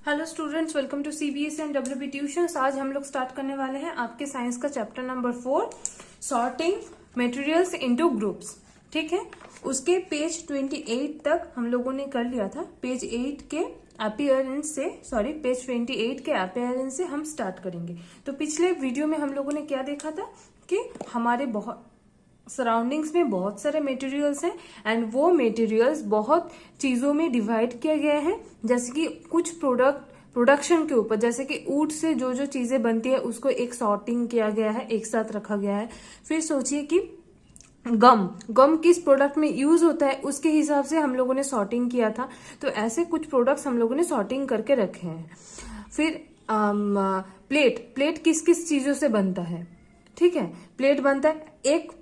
Hello students, welcome to CBSE and WB tuitions. आज हम लोग स्टार्ट करने वाले हैं आपके साइंस का chapter number 4, sorting materials into groups. ठीक है, उसके पेज 28 तक हम लोगों ने कर लिया था। पेज 28 के अपीयरेंस से हम स्टार्ट करेंगे। तो पिछले वीडियो में हम लोगों ने क्या देखा था कि हमारे बहुत सराउंडिंग्स में बहुत सारे मटेरियल्स हैं एंड वो मटेरियल्स बहुत चीजों में डिवाइड किया गया है। जैसे कि कुछ प्रोडक्शन के ऊपर, जैसे कि ऊट से जो जो चीजें बनती है उसको एक सॉर्टिंग किया गया है, एक साथ रखा गया है। फिर सोचिए कि गम किस प्रोडक्ट में यूज होता है उसके हिसाब से हम लोगों ने सॉर्टिंग किया था। तो ऐसे कुछ प्रोडक्ट्स हम लोगों ने सॉर्टिंग करके रखे हैं। फिर प्लेट किस किस चीजों से बनता है। ठीक है, प्लेट बनता है। एक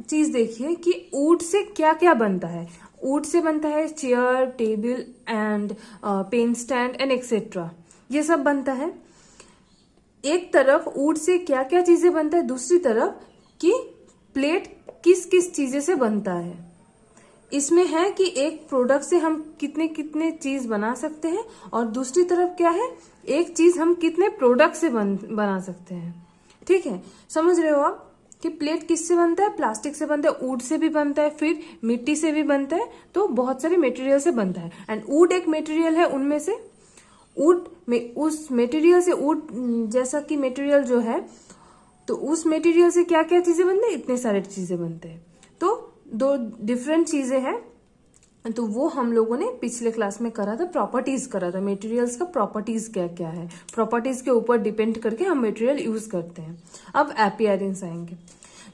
चीज देखिए कि ऊट से क्या क्या बनता है। ऊट से बनता है chair, table and pen stand and etcetera, ये सब बनता है। एक तरफ ऊट से क्या क्या चीजें बनता है, दूसरी तरफ कि प्लेट किस किस चीजें से बनता है। इसमें है कि एक प्रोडक्ट से हम कितने कितने चीज बना सकते हैं और दूसरी तरफ क्या है, एक चीज हम कितने प्रोडक्ट से बना सकते हैं। ठीक है, समझ रहे हो आप कि प्लेट किससे बनता है, प्लास्टिक से बनता है, वुड से भी बनता है, फिर मिट्टी से भी बनता है। तो बहुत सारे मटेरियल से बनता है एंड वुड एक मटेरियल है उनमें से। वुड में उस मटेरियल से वुड जैसा कि मटेरियल जो है, तो उस मटेरियल से क्या क्या चीजें बनते हैं, इतने सारे चीजें बनते हैं। तो दो डिफरेंट चीजें हैं। तो वो हम लोगों ने पिछले क्लास में करा था, प्रॉपर्टीज करा था। मटेरियल्स का प्रॉपर्टीज क्या क्या है, प्रॉपर्टीज के ऊपर डिपेंड करके हम मटेरियल यूज करते हैं। अब अपीयरेंस आएंगे।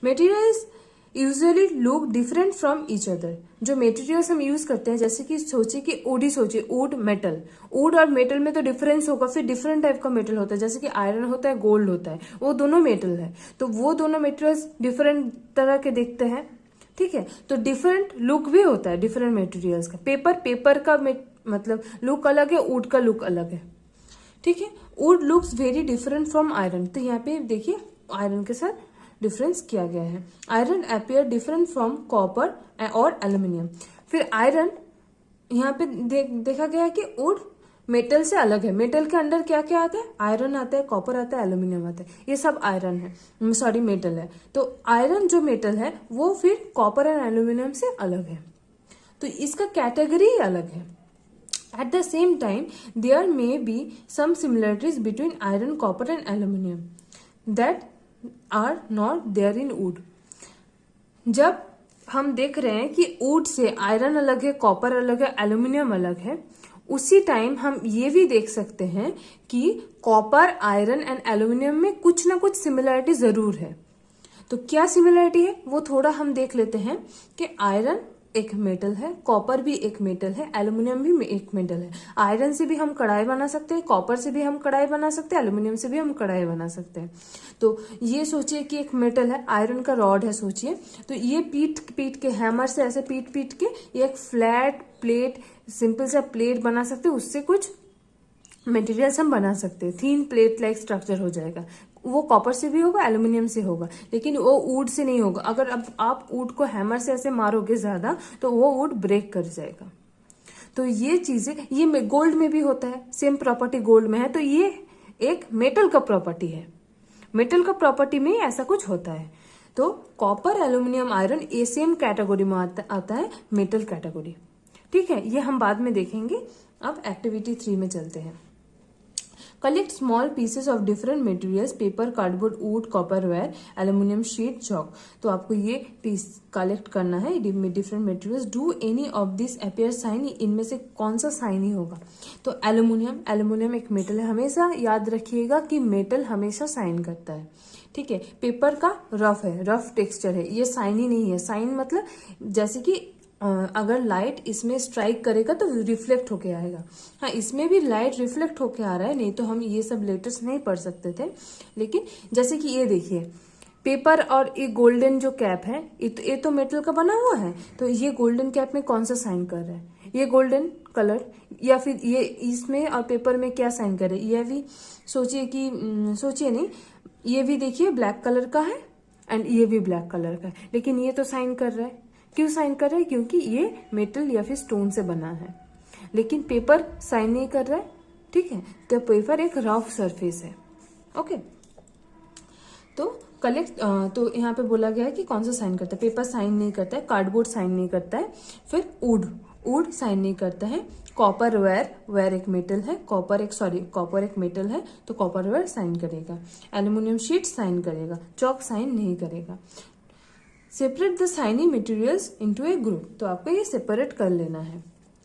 Materials usually look different from each other. जो मटेरियल्स हम यूज करते हैं, जैसे कि सोचिए कि वुड ही सोचिए, वुड मेटल, वुड और मेटल में तो डिफरेंस होगा। फिर डिफरेंट टाइप का मेटल होता है, जैसे कि आयरन होता है, गोल्ड होता है, वो दोनों मेटल है। तो वो दोनों मटेरियल्स डिफरेंट तरह के दिखते हैं। ठीक है, तो डिफरेंट लुक भी होता है डिफरेंट मटेरियल्स का। पेपर का मतलब लुक अलग है, वुड का लुक अलग है। ठीक है, would looks very different from iron. तो यहाँ पे देखिए आयरन के साथ डिफरेंस किया गया है। Iron appear different from copper और एल्यूमिनियम। फिर आयरन यहाँ पे देखा गया है कि वुड मेटल से अलग है। मेटल के अंदर क्या क्या आता है, आयरन आता है, कॉपर आता है, एल्यूमिनियम आता है, ये सब आयरन है, सॉरी मेटल है। तो आयरन जो मेटल है वो फिर कॉपर एंड एल्यूमिनियम से अलग है। तो इसका कैटेगरी अलग है। At the same time, there may be some similarities between iron, copper and aluminum that are not there in wood. जब हम देख रहे हैं कि वुड से आयरन अलग है, कॉपर अलग है, एल्यूमिनियम अलग है, उसी टाइम हम ये भी देख सकते हैं कि कॉपर, आयरन एंड एल्यूमिनियम में कुछ ना कुछ सिमिलरिटी जरूर है। तो क्या सिमिलरिटी है वो थोड़ा हम देख लेते हैं कि आयरन एक मेटल है, कॉपर भी एक मेटल है, एल्यूमिनियम भी एक मेटल है। आयरन से भी हम कढ़ाई बना सकते हैं, कॉपर से भी हम कढ़ाई बना सकते हैं, एल्यूमिनियम से भी हम कढ़ाई बना सकते हैं। तो ये सोचिए कि एक मेटल है, आयरन का रॉड है सोचिए, तो ये पीट के हैमर से ऐसे पीट के ये एक फ्लैट प्लेट, सिंपल सा प्लेट बना सकते हैं। उससे कुछ मटेरियल्स हम बना सकते हैं, थीन प्लेट लाइक स्ट्रक्चर हो जाएगा। वो कॉपर से भी होगा, एल्यूमिनियम से होगा, लेकिन वो वुड से नहीं होगा। अगर अब आप वुड को हैमर से ऐसे मारोगे ज्यादा तो वो वुड ब्रेक कर जाएगा। तो ये चीजें, ये गोल्ड में भी होता है, सेम प्रॉपर्टी गोल्ड में है। तो ये एक मेटल का प्रॉपर्टी है, मेटल का प्रॉपर्टी में ऐसा कुछ होता है। तो कॉपर, एल्यूमिनियम, आयरन ये सेम कैटेगरी में आता है, मेटल कैटेगरी। ठीक है, ये हम बाद में देखेंगे। अब एक्टिविटी 3 में चलते हैं। Collect small pieces of different materials, paper, cardboard, wood, copper wire, aluminium sheet, chalk. तो आपको ये पीस कलेक्ट करना है, different materials. Do any of this appear shine, इनमें से कौन सा साइन ही होगा। तो एल्यूमिनियम एक मेटल है, हमेशा याद रखिएगा कि मेटल हमेशा साइन करता है। ठीक है, पेपर का रफ है, रफ टेक्सचर है, ये साइन ही नहीं है। साइन मतलब जैसे कि अगर लाइट इसमें स्ट्राइक करेगा तो रिफ्लेक्ट होके आएगा। हाँ, इसमें भी लाइट रिफ्लेक्ट होके आ रहा है, नहीं तो हम ये सब लेटर्स नहीं पढ़ सकते थे। लेकिन जैसे कि ये देखिए, पेपर और ये गोल्डन जो कैप है, ये तो मेटल का बना हुआ है। तो ये गोल्डन कैप में कौन सा साइन कर रहा है, ये गोल्डन कलर, या फिर ये इसमें और पेपर में क्या साइन कर रहे हैं। यह भी सोचिए कि सोचिए नहीं, ये भी देखिए ब्लैक कलर का है एंड ये भी ब्लैक कलर का है, लेकिन ये तो साइन कर रहा है। क्यों साइन कर रहा है, क्योंकि ये मेटल या फिर स्टोन से बना है। लेकिन पेपर साइन नहीं कर रहा है। ठीक है। तो पेपर एक रफ सरफेस है। ओके, तो तो यहाँ पे बोला गया है कि कौन सा साइन करता है। पेपर साइन नहीं करता है, कार्डबोर्ड साइन नहीं करता है, फिर वुड साइन नहीं करता है, कॉपर वेयर एक मेटल है, कॉपर एक मेटल है तो कॉपर वेयर साइन करेगा, एल्यूमिनियम शीट साइन करेगा, चॉक साइन नहीं करेगा। Separate the shiny materials into a group, तो आपको ये सेपरेट कर लेना है।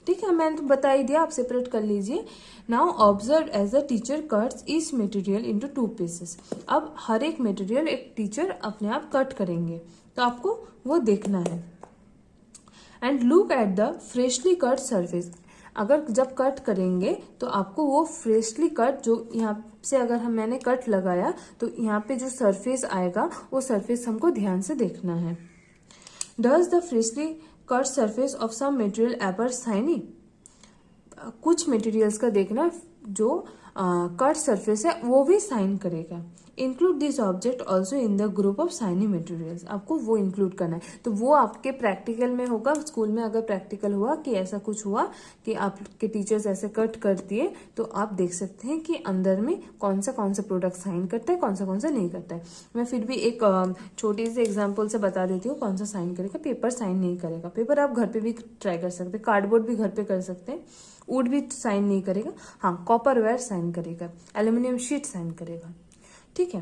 ठीक है, मैंने तो बता ही दिया, आप सेपरेट कर लीजिए। Now observe as the teacher cuts each material into 2 pieces. अब हर एक मटेरियल एक टीचर अपने आप कट करेंगे, तो आपको वो देखना है। And look at the freshly cut surface. अगर जब कट करेंगे तो आपको वो फ्रेशली कट, जो यहाँ से अगर मैंने कट लगाया तो यहाँ पे जो सरफेस आएगा वो सरफेस हमको ध्यान से देखना है। Does the freshly cut surface of some material ever shiny. कुछ मटेरियल्स का देखना जो कट सरफेस है वो भी साइन करेगा। Include this object also in the group of shiny materials, आपको वो इंक्लूड करना है। तो वो आपके प्रैक्टिकल में होगा, स्कूल में अगर प्रैक्टिकल हुआ कि ऐसा कुछ हुआ कि आपके टीचर्स ऐसे कट कर दिए, तो आप देख सकते हैं कि अंदर में कौन सा प्रोडक्ट साइन करता है, कौन सा नहीं करता है। मैं फिर भी एक छोटी सी एग्जाम्पल से बता देती हूँ कौन सा साइन करेगा। पेपर साइन नहीं करेगा, पेपर आप घर पे भी ट्राई कर सकते हैं, कार्डबोर्ड भी घर पे कर सकते हैं। वुड भी साइन नहीं करेगा, हाँ कॉपर वेयर साइन करेगा, एल्यूमिनियम शीट साइन करेगा। ठीक है।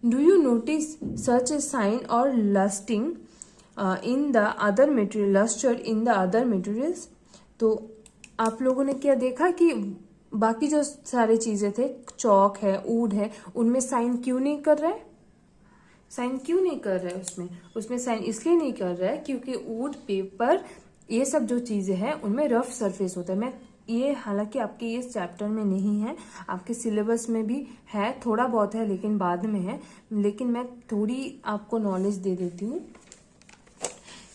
Do you notice such a shine और lusting in the other material, lustre in the other materials. तो आप लोगों ने क्या देखा कि बाकी जो सारे चीजें थे, चौक है, वुड है, उनमें साइन क्यों नहीं कर रहा है? साइन क्यों नहीं कर रहा है उसमें साइन इसलिए नहीं कर रहा है क्योंकि वुड, पेपर, ये सब जो चीजें हैं उनमें रफ सरफेस होता है। मैं ये हालांकि आपके इस चैप्टर में नहीं है, आपके सिलेबस में भी है, थोड़ा बहुत है लेकिन बाद में है, लेकिन मैं थोड़ी आपको नॉलेज दे देती हूँ।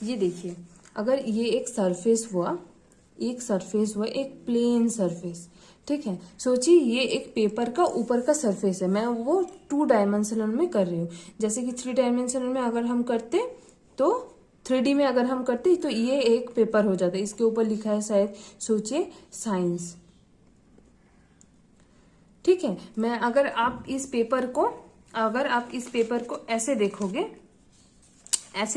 ये देखिए, अगर ये एक सरफेस हुआ, एक प्लेन सरफेस, ठीक है। सोचिए ये एक पेपर का ऊपर का सरफेस है, मैं वो 2 डायमेंशनल में कर रही हूँ। जैसे कि 3 डायमेंशनल में अगर हम करते तो 3D में अगर हम करते तो ये एक पेपर हो जाता है। इसके ऊपर लिखा है शायद, सोचिए, साइंस। ठीक है। मैं अगर आप इस पेपर को ऐसे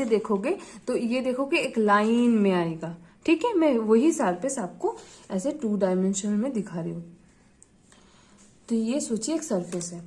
देखोगे तो ये देखोगे एक लाइन में आएगा। ठीक है, मैं वही सरफेस आपको ऐसे 2 डायमेंशन में दिखा रही हूँ। तो ये सोचिए एक सरफेस है,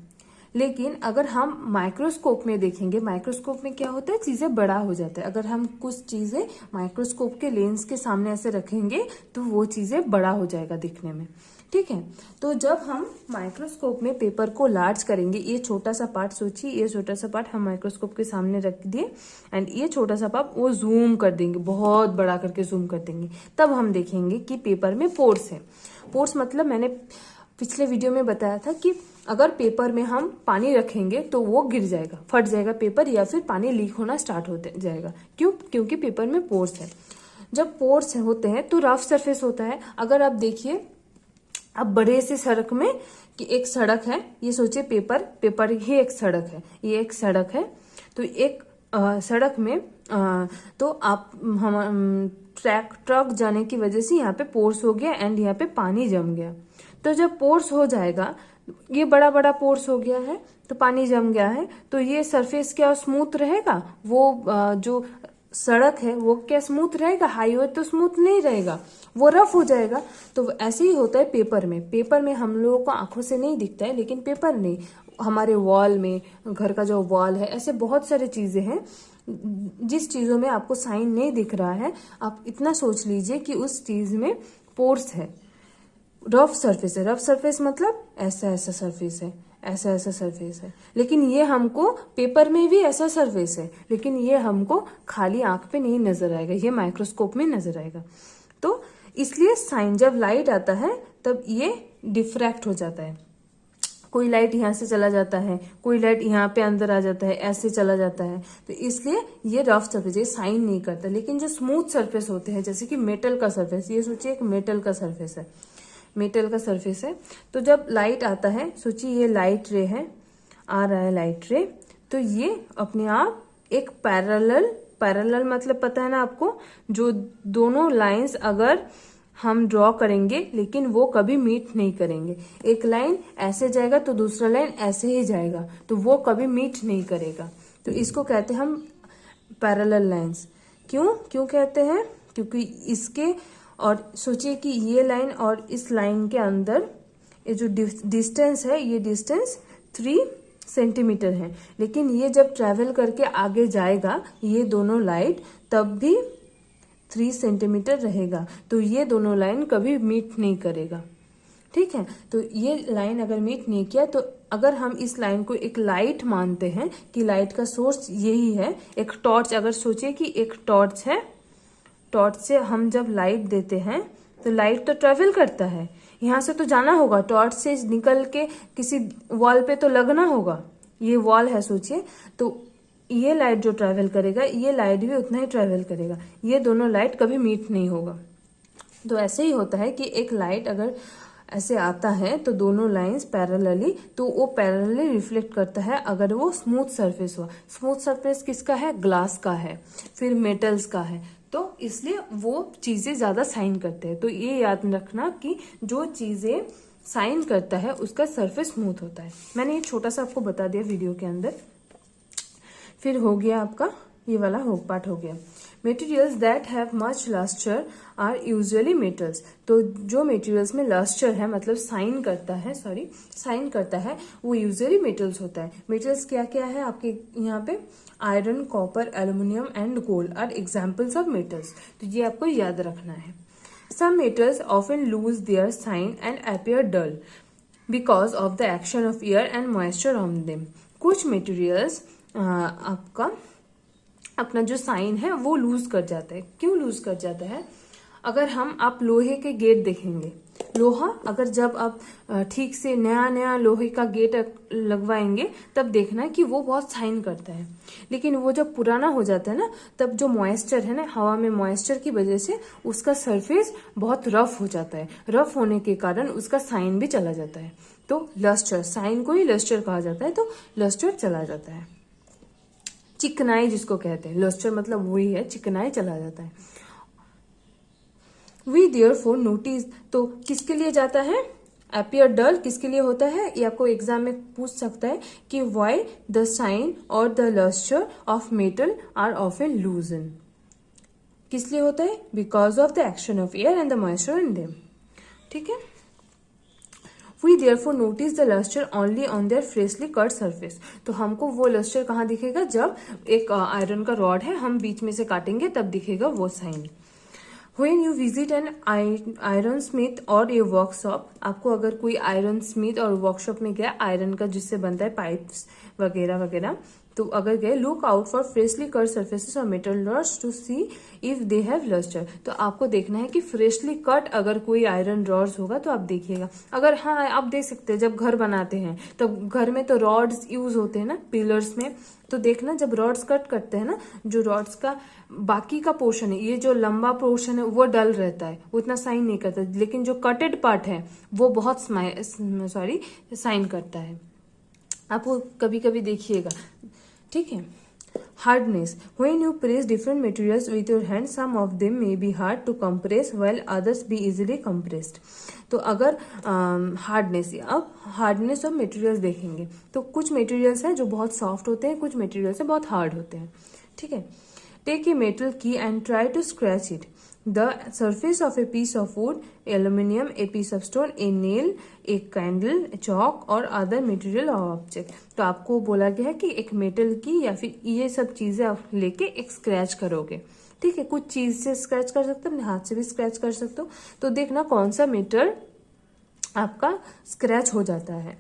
लेकिन अगर हम माइक्रोस्कोप में देखेंगे, माइक्रोस्कोप में क्या होता है, चीजें बड़ा हो जाता है। अगर हम कुछ चीजें माइक्रोस्कोप के लेंस के सामने ऐसे रखेंगे तो वो चीजें बड़ा हो जाएगा दिखने में। ठीक है, तो जब हम माइक्रोस्कोप में पेपर को लार्ज करेंगे, ये छोटा सा पार्ट, सोचिए ये छोटा सा पार्ट हम माइक्रोस्कोप के सामने रख दिए एंड ये छोटा सा पार्ट वो जूम कर देंगे, बहुत बड़ा करके जूम कर देंगे, तब हम देखेंगे कि पेपर में पोर्स है। पोर्स मतलब मैंने पिछले वीडियो में बताया था कि अगर पेपर में हम पानी रखेंगे तो वो गिर जाएगा, फट जाएगा पेपर, या फिर पानी लीक होना स्टार्ट हो जाएगा। क्यों? क्योंकि पेपर में पोर्स है। जब पोर्स होते हैं तो रफ सरफेस होता है। अगर आप देखिए, अब बड़े से सड़क में कि एक सड़क है, ये सोचिए पेपर ही एक सड़क है, ये एक सड़क है, तो एक सड़क में तो आप हम ट्रक जाने की वजह से यहाँ पे पोर्स हो गया एंड यहाँ पे पानी जम गया। तो जब पोर्स हो जाएगा, ये बड़ा बड़ा पोर्स हो गया है तो पानी जम गया है, तो ये सरफेस क्या स्मूथ रहेगा? वो जो सड़क है वो क्या स्मूथ रहेगा? हाईवे तो स्मूथ नहीं रहेगा, वो रफ हो जाएगा। तो ऐसे ही होता है पेपर में। पेपर में हम लोगों को आंखों से नहीं दिखता है, लेकिन पेपर नहीं, हमारे वॉल में, घर का जो वॉल है, ऐसे बहुत सारी चीजें हैं जिस चीजों में आपको साइन नहीं दिख रहा है। आप इतना सोच लीजिए कि उस चीज में पोर्स है, रफ सरफेस है। रफ सरफेस मतलब ऐसा ऐसा सरफेस है, ऐसा ऐसा सरफेस है, लेकिन ये हमको पेपर में भी ऐसा सरफेस है, लेकिन ये हमको खाली आंख पे नहीं नजर आएगा, ये माइक्रोस्कोप में नजर आएगा। तो इसलिए साइन, जब लाइट आता है तब ये डिफ्रैक्ट हो जाता है। कोई लाइट यहाँ से चला जाता है, कोई लाइट यहाँ पे अंदर आ जाता है, ऐसे चला जाता है, तो इसलिए ये रफ सरफेस, ये साइन नहीं करता। लेकिन जो स्मूथ सरफेस होते हैं, जैसे कि मेटल का सरफेस, ये सोचिए एक मेटल का सरफेस है, मेटल का सरफेस है, तो जब लाइट आता है, सोचिए ये लाइट रे है, आ रहा है लाइट रे, तो ये अपने आप एक पैरेलल मतलब पता है ना आपको, जो दोनों लाइंस अगर हम ड्रॉ करेंगे लेकिन वो कभी मीट नहीं करेंगे। एक लाइन ऐसे जाएगा तो दूसरा लाइन ऐसे ही जाएगा, तो वो कभी मीट नहीं करेगा। तो इसको कहते हैं हम पैरेलल लाइंस। क्यों कहते हैं? क्योंकि इसके, और सोचिए कि ये लाइन और इस लाइन के अंदर ये जो डिस्टेंस है, ये डिस्टेंस 3 सेंटीमीटर है, लेकिन ये जब ट्रेवल करके आगे जाएगा ये दोनों लाइन, तब भी 3 सेंटीमीटर रहेगा। तो ये दोनों लाइन कभी मीट नहीं करेगा। ठीक है, तो ये लाइन अगर मीट नहीं किया, तो अगर हम इस लाइन को एक लाइट मानते हैं कि लाइट का सोर्स यही है, एक टॉर्च, अगर सोचिए कि एक टॉर्च है, टॉर्च से हम जब लाइट देते हैं तो लाइट तो ट्रेवल करता है, यहाँ से तो जाना होगा, टॉर्च से निकल के किसी वॉल पे तो लगना होगा। ये वॉल है सोचिए, तो ये लाइट जो ट्रेवल करेगा, ये लाइट भी उतना ही ट्रेवल करेगा। ये दोनों लाइट कभी मीट नहीं होगा। तो ऐसे ही होता है कि एक लाइट अगर ऐसे आता है तो दोनों लाइंस पैरेलली, तो वो पैरेलली रिफ्लेक्ट करता है अगर वो स्मूथ सरफेस हुआ। स्मूथ सरफेस किसका है? ग्लास का है, फिर मेटल्स का है, तो इसलिए वो चीजें ज्यादा साइन करते हैं। तो ये याद रखना कि जो चीजें साइन करता है उसका सरफेस स्मूथ होता है। मैंने ये छोटा सा आपको बता दिया वीडियो के अंदर। फिर हो गया आपका ये वाला पार्ट हो गया। Materials that have much lustre are usually metals. तो जो मटेरियल्स में लस्टर है, मतलब साइन करता है, वो यूजुअली मेटल्स होता है। मेटल्स क्या क्या है आपके यहाँ पे? Iron, copper, aluminium and gold are examples of metals. तो ये आपको याद रखना है। Some metals often lose their shine and appear dull because of the action of air and moisture on them. कुछ मेटेरियल्स आपका अपना जो साइन है वो लूज कर जाता है। क्यों लूज कर जाता है? अगर आप लोहे के गेट देखेंगे, लोहा अगर जब आप ठीक से नया लोहे का गेट लगवाएंगे तब देखना कि वो बहुत साइन करता है, लेकिन वो जब पुराना हो जाता है ना, तब जो मॉइस्चर है ना, हवा में मॉइस्चर की वजह से उसका सरफेस बहुत रफ हो जाता है। रफ होने के कारण उसका साइन भी चला जाता है। तो लस्टर, साइन को ही लस्टर कहा जाता है, तो लस्टर चला जाता है। चिकनाई जिसको कहते हैं, लस्टर मतलब वही है, चिकनाई चला जाता है। वी देयरफॉर नोटिस, तो किसके लिए जाता है? अपीयर डल किसके लिए होता है? ये आपको एग्जाम में पूछ सकता है कि व्हाई द साइन और the lustre of metal are often loosen. किस लिए होता है? Because of the action of air and the moisture in them. ठीक है, We therefore notice the luster only on their freshly cut surface। तो हमको वो लस्टर कहाँ दिखेगा? जब एक आयरन का रॉड है, हम बीच में से काटेंगे तब दिखेगा वो sign. When you visit an iron smith or a workshop, आपको अगर कोई आयरन स्मिथ और वर्कशॉप में गया, आयरन का जिससे बनता है पाइप्स वगैरह वगैरह, तो अगर गए, look out for freshly cut surfaces और metal rods to see if they have lustre. तो आपको देखना है कि फ्रेशली कट अगर कोई आयरन रॉड्स होगा तो आप देखिएगा। अगर हाँ, आप देख सकते हैं जब घर बनाते हैं तो घर में तो रॉड्स यूज होते हैं ना पिलर्स में, तो देखना जब रॉड्स कट करते हैं ना, जो रॉड्स का बाकी का पोर्शन है, ये जो लंबा पोर्शन है वो डल रहता है, वो इतना साइन नहीं करता, लेकिन जो कटेड पार्ट है वो बहुत साइन करता है। आपको कभी कभी देखिएगा। ठीक है, hardness, when you press different materials with your hand, some of them may be hard to compress while others be easily compressed. तो अगर हार्डनेस, अब हार्डनेस ऑफ मटेरियल्स देखेंगे तो कुछ मटेरियल्स हैं जो बहुत सॉफ्ट होते हैं, कुछ मटेरियल्स हैं बहुत हार्ड होते हैं। ठीक है, take a metal key and try to scratch it. The surface of a piece of wood, aluminium, a piece of stone, a nail, a candle, chalk और other material or object। तो आपको बोला गया है कि एक मेटल की या फिर ये सब चीजें आप लेके एक स्क्रैच करोगे। ठीक है, कुछ चीज से स्क्रैच कर सकते हो, अपने हाथ से भी स्क्रैच कर सकते हो। तो देखना कौन सा मेटल आपका स्क्रैच हो जाता है।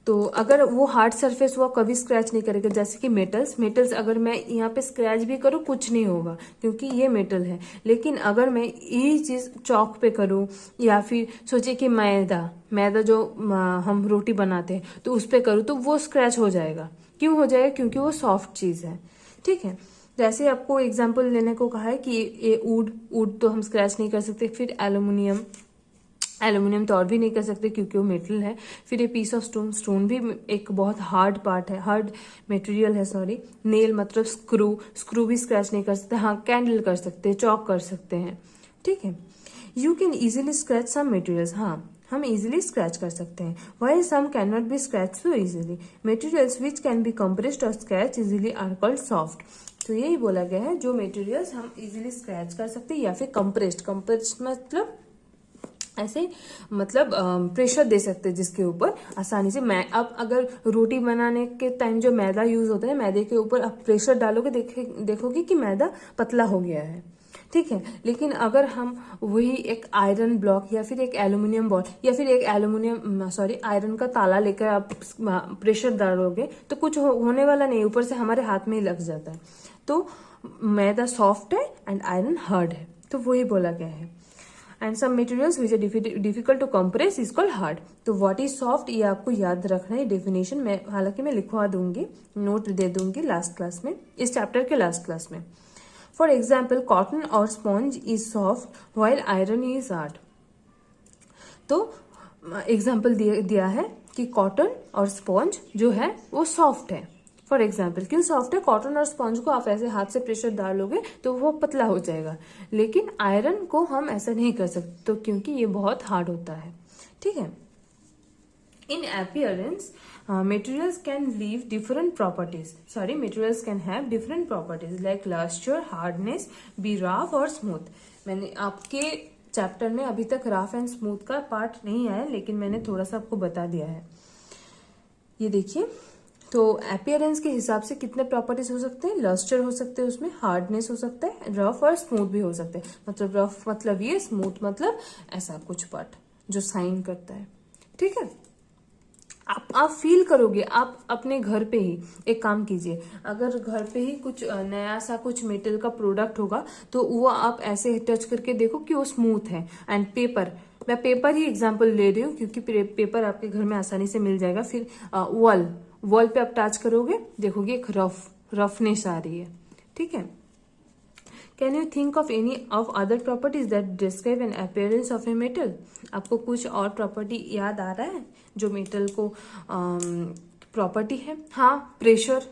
तो अगर वो हार्ड सरफेस हुआ कभी स्क्रैच नहीं करेगा, जैसे कि मेटल्स अगर मैं यहाँ पे स्क्रैच भी करूँ कुछ नहीं होगा क्योंकि ये मेटल है। लेकिन अगर मैं यही चीज चौक पे करूँ या फिर सोचे कि मैदा जो हम रोटी बनाते हैं तो उस पे करूँ तो वो स्क्रैच हो जाएगा। क्यों हो जाएगा? क्योंकि वो सॉफ्ट चीज है। ठीक है, जैसे आपको एग्जाम्पल लेने को कहा है कि ये वुड तो हम स्क्रैच नहीं कर सकते। फिर एल्यूमिनियम तो और भी नहीं कर सकते क्योंकि वो मेटल है। फिर ये पीस ऑफ स्टोन भी एक बहुत हार्ड पार्ट है, हार्ड मटेरियल है। नेल मतलब स्क्रू भी स्क्रैच नहीं कर सकते। हाँ, कैंडल कर सकते हैं, चॉक कर सकते हैं। ठीक है, you can easily scratch some materials, हाँ हम इजिली स्क्रैच कर सकते हैं। While some can not be scratch so easily, materials which can be compressed और scratch easily are called soft. तो यही बोला गया है, जो मटेरियल्स हम इजिली स्क्रैच कर सकते हैं या फिर कंप्रेस्ड मतलब ऐसे मतलब प्रेशर दे सकते हैं जिसके ऊपर आसानी से अब अगर रोटी बनाने के टाइम जो मैदा यूज होता है, मैदे के ऊपर आप प्रेशर डालोगे देखोगे कि मैदा पतला हो गया है, ठीक है। लेकिन अगर हम वही एक आयरन ब्लॉक या फिर एक एल्यूमिनियम बॉल या फिर एक आयरन का ताला लेकर आप प्रेशर डालोगे तो कुछ होने वाला नहीं, ऊपर से हमारे हाथ में ही लग जाता है। तो मैदा सॉफ्ट है एंड आयरन हार्ड है, तो वही बोला गया है। And some materials which are difficult to compress is called hard. तो व्हाट इज सॉफ्ट ये आपको याद रखना है, डेफिनेशन में हालांकि मैं लिखवा दूंगी, नोट दे दूंगी लास्ट क्लास में, इस चैप्टर के लास्ट क्लास में। फॉर एग्जाम्पल कॉटन और sponge is soft while iron is hard. तो एग्जाम्पल दिया है कि कॉटन और स्पॉन्ज जो है वो सॉफ्ट है। फॉर एग्जाम्पल क्यों सॉफ्ट है, कॉटन और स्पॉन्ज को आप ऐसे हाथ से प्रेशर डालोगे तो वो पतला हो जाएगा, लेकिन आयरन को हम ऐसा नहीं कर सकते तो क्योंकि ये बहुत हार्ड होता है, ठीक है। इन appearance materials can have different properties like luster, hardness, be rough or smooth। मैंने आपके चैप्टर में अभी तक रफ एंड स्मूथ का पार्ट नहीं आया, लेकिन मैंने थोड़ा सा आपको बता दिया है। ये देखिए, तो अपीयरेंस के हिसाब से कितने प्रॉपर्टीज हो सकते हैं, लस्टर हो सकते हैं, उसमें हार्डनेस हो सकता है, रफ और स्मूथ भी हो सकते हैं। मतलब रफ मतलब ये, स्मूथ मतलब ऐसा कुछ पार्ट जो साइन करता है, ठीक है। आप फील करोगे, आप अपने घर पे ही एक काम कीजिए, अगर घर पे ही कुछ नया सा कुछ मेटल का प्रोडक्ट होगा तो वो आप ऐसे टच करके देखो कि वो स्मूथ है। एंड पेपर, मैं पेपर ही एग्जांपल ले रही हूँ क्योंकि पेपर आपके घर में आसानी से मिल जाएगा। फिर वॉल पे आप टच करोगे, देखोगे एक रफनेस आ रही है, ठीक है। Can you think of any of other properties that describe N appearance of a metal. आपको कुछ और प्रॉपर्टी याद आ रहा है जो मेटल को प्रॉपर्टी है। हाँ, प्रेशर,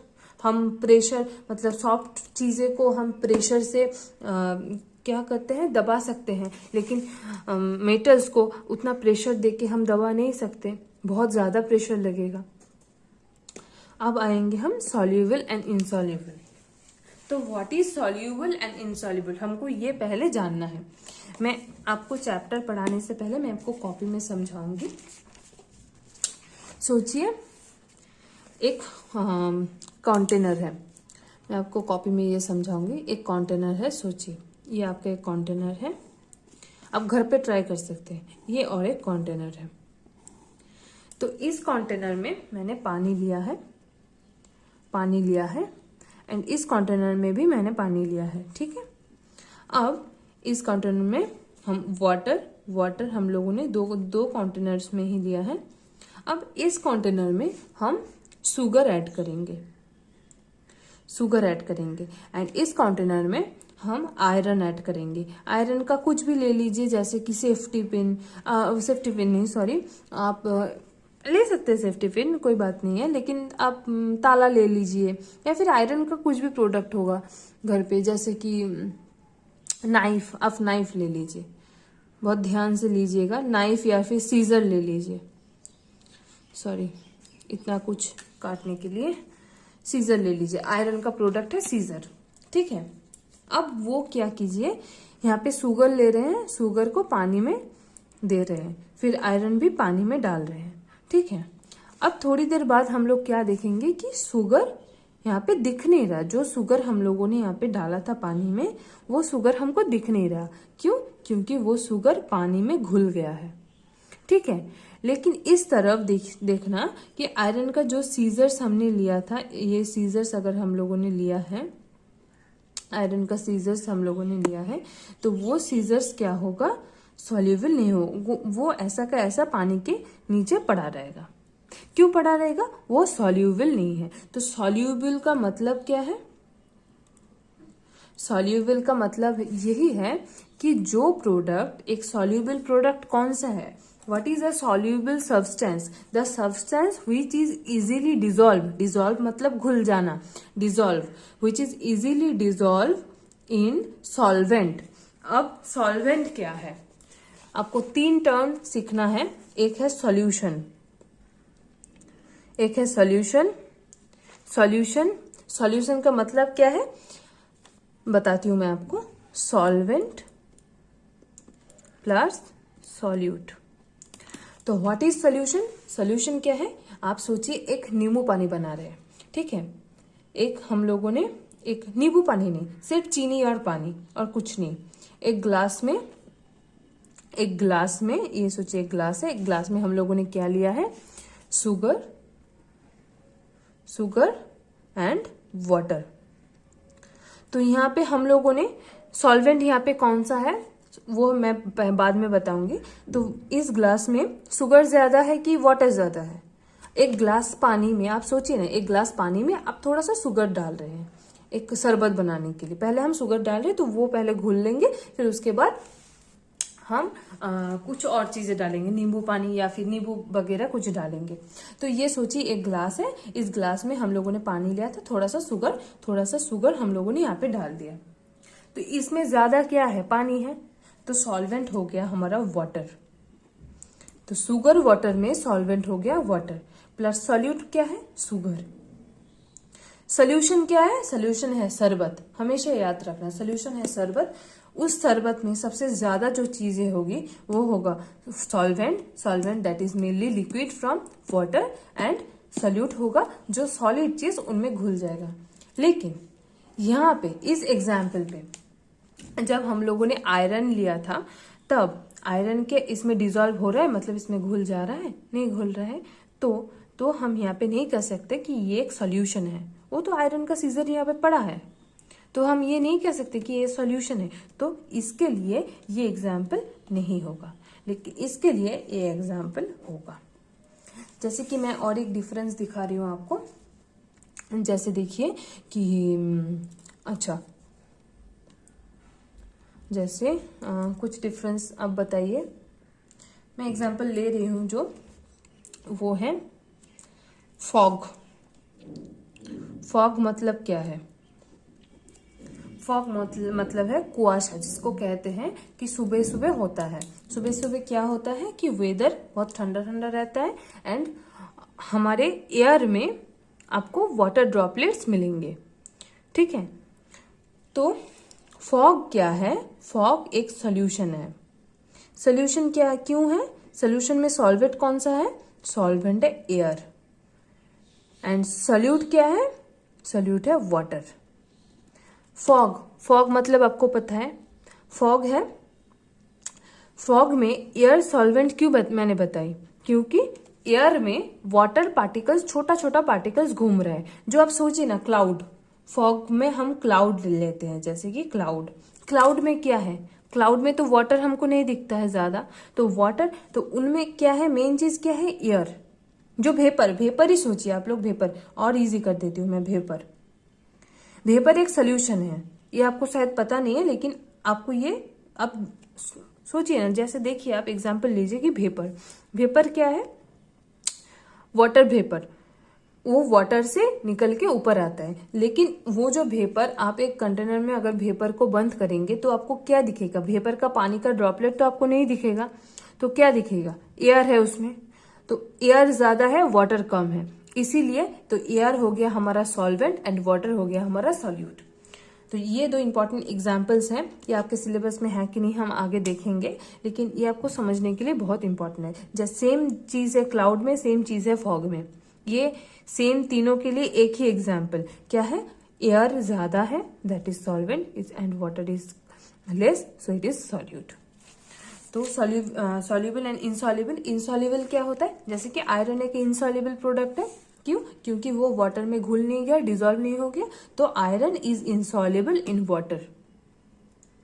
हम प्रेशर मतलब सॉफ्ट चीजें को हम प्रेशर से क्या करते हैं, दबा सकते हैं, लेकिन मेटल्स को उतना प्रेशर देके हम दबा नहीं सकते, बहुत ज्यादा प्रेशर लगेगा। अब आएंगे हम सॉल्यूबल एंड इनसॉल्यूबल। तो what is soluble and insoluble, हमको ये पहले जानना है। मैं आपको चैप्टर पढ़ाने से पहले मैं आपको कॉपी में समझाऊंगी। सोचिए एक कंटेनर है, मैं आपको कॉपी में ये समझाऊंगी। एक कंटेनर है, सोचिए ये आपका एक कंटेनर है, आप घर पे ट्राई कर सकते हैं। ये और एक कंटेनर है, तो इस कंटेनर में मैंने पानी लिया है एंड इस कंटेनर में भी मैंने पानी लिया है, ठीक है। अब इस कंटेनर में हम वाटर हम लोगों ने दो कंटेनर्स में ही लिया है। अब इस कंटेनर में हम शुगर ऐड करेंगे एंड इस कंटेनर में हम आयरन ऐड करेंगे। आयरन का कुछ भी ले लीजिए, जैसे कि सेफ्टी पिन आप ले सकते हैं, सेफ्टी पिन कोई बात नहीं है, लेकिन आप ताला ले लीजिए, या फिर आयरन का कुछ भी प्रोडक्ट होगा घर पे, जैसे कि नाइफ, आप नाइफ ले लीजिए, बहुत ध्यान से लीजिएगा, नाइफ या फिर सीजर ले लीजिए, इतना कुछ काटने के लिए सीजर ले लीजिए, आयरन का प्रोडक्ट है सीजर, ठीक है। अब वो क्या कीजिए, यहाँ पे शुगर ले रहे हैं, शुगर को पानी में दे रहे हैं, फिर आयरन भी पानी में डाल रहे हैं, ठीक है। अब थोड़ी देर बाद हम लोग क्या देखेंगे कि शुगर यहाँ पे दिख नहीं रहा, जो शुगर हम लोगों ने यहाँ पे डाला था पानी में, वो शुगर हमको दिख नहीं रहा। क्यों? क्योंकि वो शुगर पानी में घुल गया है, ठीक है। लेकिन इस तरफ देखना कि आयरन का जो सीजर्स हमने लिया था, ये सीजर्स अगर हम लोगों ने लिया है, आयरन का सीजर्स हम लोगों ने लिया है, तो वो सीजर्स क्या होगा, सॉल्यूबल नहीं हो, वो ऐसा का ऐसा पानी के नीचे पड़ा रहेगा। क्यों पड़ा रहेगा? वो सॉल्यूबल नहीं है। तो सॉल्यूबल का मतलब क्या है? सॉल्यूबल का मतलब यही है कि जो प्रोडक्ट, एक सॉल्यूबल प्रोडक्ट कौन सा है? What is a soluble substance? The substance which is easily dissolved. Dissolve मतलब घुल जाना, dissolve, which is easily dissolved in solvent. अब solvent क्या है? आपको 3 टर्म सीखना है। एक है सॉल्यूशन, एक है सॉल्यूशन। सॉल्यूशन का मतलब क्या है बताती हूं मैं आपको। Solvent plus solute. तो व्हाट इज सॉल्यूशन? सॉल्यूशन क्या है? आप सोचिए एक नींबू पानी बना रहे हैं, ठीक है। एक हम लोगों ने एक नींबू पानी नहीं, सिर्फ चीनी और पानी और कुछ नहीं। एक ग्लास में ये सोचिए एक ग्लास है, एक ग्लास में हम लोगों ने क्या लिया है? Sugar and water. तो यहाँ पे हम लोगों ने सॉल्वेंट यहाँ पे कौन सा है वो मैं बाद में बताऊंगी। तो इस ग्लास में शुगर ज्यादा है कि वाटर ज्यादा है? एक ग्लास पानी में आप सोचिए ना, एक ग्लास पानी में आप थोड़ा सा शुगर डाल रहे हैं एक शरबत बनाने के लिए। पहले हम शुगर डाल रहे हैं तो वो पहले घुल लेंगे, फिर उसके बाद हम कुछ और चीजें डालेंगे, नींबू पानी या फिर नींबू वगैरह कुछ डालेंगे। तो ये सोचिए एक ग्लास है, इस ग्लास में हम लोगों ने पानी लिया था, थोड़ा सा शुगर हम लोगों ने यहाँ पे डाल दिया। तो इसमें ज्यादा क्या है? पानी है। तो सॉल्वेंट हो गया हमारा वाटर। तो शुगर वाटर में सॉल्वेंट हो गया वाटर, प्लस सॉल्यूट क्या है? शुगर। सोल्यूशन क्या है? सोल्यूशन है शरबत। हमेशा याद रखना, सोल्यूशन है शरबत। उस शरबत में सबसे ज्यादा जो चीजें होगी वो होगा solvent that is mainly liquid from water, and solute होगा जो सॉलिड चीज उनमें घुल जाएगा। लेकिन यहाँ पे इस एग्जाम्पल पे जब हम लोगों ने आयरन लिया था, तब आयरन के इसमें डिजोल्व हो रहा है, मतलब इसमें घुल जा रहा है? नहीं घुल रहा है। तो हम यहाँ पे नहीं कह सकते कि ये एक सॉल्यूशन है। वो तो आयरन का सीजर यहाँ पे पड़ा है, तो हम ये नहीं कह सकते कि ये सॉल्यूशन है। तो इसके लिए ये एग्जाम्पल नहीं होगा, लेकिन इसके लिए ये एग्जाम्पल होगा। जैसे कि मैं और एक डिफरेंस दिखा रही हूँ आपको। जैसे देखिए कि अच्छा, जैसे कुछ डिफरेंस अब बताइए। मैं एग्जाम्पल ले रही हूँ जो वो है फॉग। फॉग मतलब क्या है? फॉग मतलब है कुआशा, जिसको कहते हैं कि सुबह सुबह होता है। सुबह सुबह क्या होता है कि वेदर बहुत ठंडा ठंडा रहता है, एंड हमारे एयर में आपको वाटर ड्रॉपलेट्स मिलेंगे, ठीक है। तो फॉग क्या है? फॉग एक सॉल्यूशन है। सॉल्यूशन क्या क्यों है? सॉल्यूशन में सॉल्वेंट कौन सा है? सॉल्वेंट है एयर, एंड सॉल्यूट क्या है? सॉल्यूट है वाटर। फॉग मतलब आपको पता है फॉग है। फॉग में एयर सॉल्वेंट क्यों मैंने बताई? क्योंकि एयर में वाटर पार्टिकल्स, छोटा छोटा पार्टिकल्स घूम रहे हैं। जो आप सोचिए ना, क्लाउड, फॉग में हम क्लाउड लेते हैं, जैसे कि क्लाउड में क्या है? क्लाउड में तो वाटर हमको नहीं दिखता है ज्यादा, तो वाटर, तो उनमें क्या है? मेन चीज क्या है? एयर। जो वेपर ही सोचिए आप लोग, वेपर और इजी कर देती हूँ मैं। वेपर एक सोल्यूशन है, ये आपको शायद पता नहीं है, लेकिन आपको ये अब सोचिए ना। जैसे देखिए आप एग्जांपल लीजिए कि वेपर क्या है? वाटर वेपर, वो वाटर से निकल के ऊपर आता है। लेकिन वो जो वेपर, आप एक कंटेनर में अगर वेपर को बंद करेंगे तो आपको क्या दिखेगा? वेपर का पानी का ड्रॉपलेट तो आपको नहीं दिखेगा, तो क्या दिखेगा? एयर है उसमें। तो एयर ज्यादा है, वाटर कम है, इसीलिए तो एयर हो गया हमारा सॉल्वेंट एंड वाटर हो गया हमारा सॉल्यूट। तो ये दो इंपॉर्टेंट एग्जाम्पल्स हैं। ये आपके सिलेबस में है कि नहीं हम आगे देखेंगे, लेकिन ये आपको समझने के लिए बहुत इंपॉर्टेंट है। जैसे सेम चीज है क्लाउड में, सेम चीज है फॉग में। ये सेम तीनों के लिए एक ही एग्जाम्पल क्या है? एयर ज्यादा है, that is solvent, and water is less, so it is solute. तो सॉल्युबल एंड इंसॉल्युबल क्या होता है? जैसे कि आयरन एक इंसॉल्युबल प्रोडक्ट है। क्यों? क्योंकि वो वाटर में घुल नहीं गया, डिजोल्व नहीं हो गया, तो iron is insoluble in water.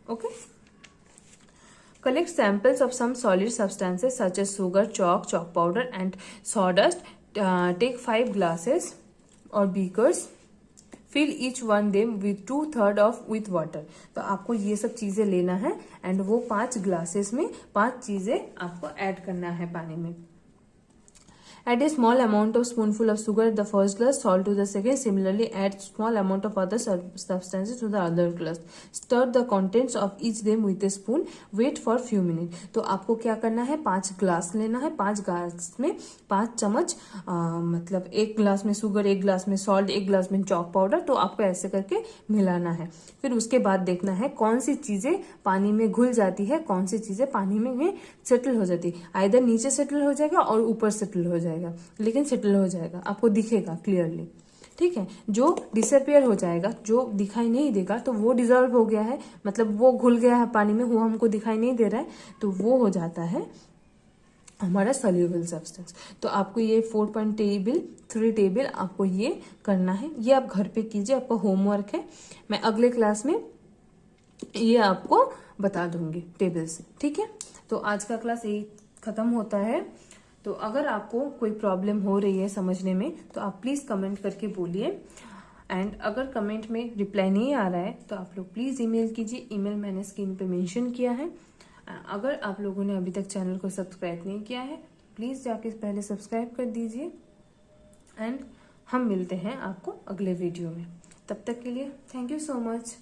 Okay. Collect samples of some solid substances such as sugar, chalk powder and sawdust. Take 5 glasses or beakers. Fill each one them with 2/3 of with water. तो आपको ये सब चीजें लेना है, and वो 5 glasses में 5 चीजें आपको ऐड करना है पानी में। Add a small amount of spoonful of sugar at the first glass, salt to the second. Similarly, add small amount of other substances to the other glass. Stir the contents of each them with a spoon. Wait for few minutes. तो आपको क्या करना है, 5 glass लेना है, 5 glass में 5 चम्मच मतलब 1 ग्लास में शुगर, 1 ग्लास में सॉल्ट, 1 ग्लास में चॉक पाउडर, तो आपको ऐसे करके मिलाना है। फिर उसके बाद देखना है कौन सी चीजें पानी में घुल जाती है, कौन सी चीजें पानी में सेटल हो जाती है। आइदर नीचे सेटल हो जाएगा और ऊपर सेटल हो जाएगा, लेकिन सेटल हो जाएगा, आपको दिखेगा क्लियरली। ठीक है, जो डिसअपियर हो जाएगा, जो दिखाई नहीं देगा, तो वो डिजॉल्व हो गया है, मतलब वो घुल गया है पानी में, वो हमको दिखाई नहीं दे रहा है, तो वो हो जाता है हमारा सोल्यूबल सब्सटेंस। तो आपको ये 4.3 टेबल आपको ये करना है, ये आप घर पे कीजिए, आपका होमवर्क है। मैं अगले क्लास में ये आपको बता दूंगी टेबल से। ठीक है, तो आज का क्लास यही खत्म होता है। तो अगर आपको कोई प्रॉब्लम हो रही है समझने में, तो आप प्लीज कमेंट करके बोलिए। एंड अगर कमेंट में रिप्लाई नहीं आ रहा है तो आप लोग प्लीज ईमेल कीजिए, ईमेल मैंने स्क्रीन पे मेंशन किया है। अगर आप लोगों ने अभी तक चैनल को सब्सक्राइब नहीं किया है, प्लीज जाके पहले सब्सक्राइब कर दीजिए। एंड हम मिलते हैं आपको अगले वीडियो में, तब तक के लिए थैंक यू सो मच।